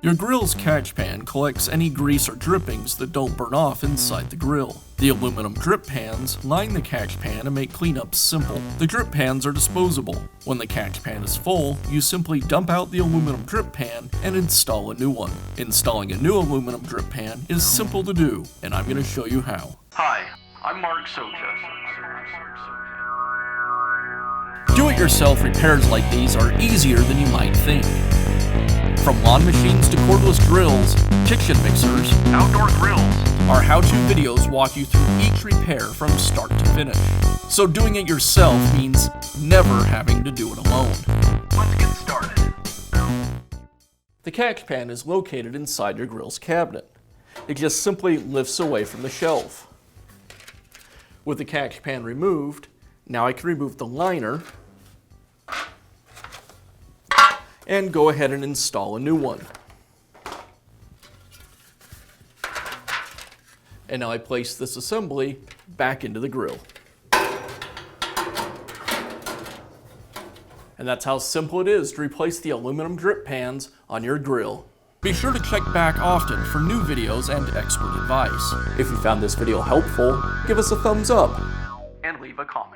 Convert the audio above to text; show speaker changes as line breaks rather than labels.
Your grill's catch pan collects any grease or drippings that don't burn off inside the grill. The aluminum drip pans line the catch pan and make cleanup simple. The drip pans are disposable. When the catch pan is full, you simply dump out the aluminum drip pan and install a new one. Installing a new aluminum drip pan is simple to do, and I'm going to show you how.
Hi, I'm Mark Socha.
Do-it-yourself repairs like these are easier than you might think. From lawn machines to cordless drills, kitchen mixers,
Outdoor grills.
our how-to videos walk you through each repair from start to finish. So doing it yourself means never having to do it alone.
Let's get started.
The catch pan is located inside your grill's cabinet. It just simply lifts away from the shelf. With the catch pan removed, now I can remove the liner and go ahead and install a new one. And now I place this assembly back into the grill. And that's how simple it is to replace the aluminum drip pans on your grill. Be sure to check back often for new videos and expert advice. If you found this video helpful, give us a thumbs up
And leave a comment.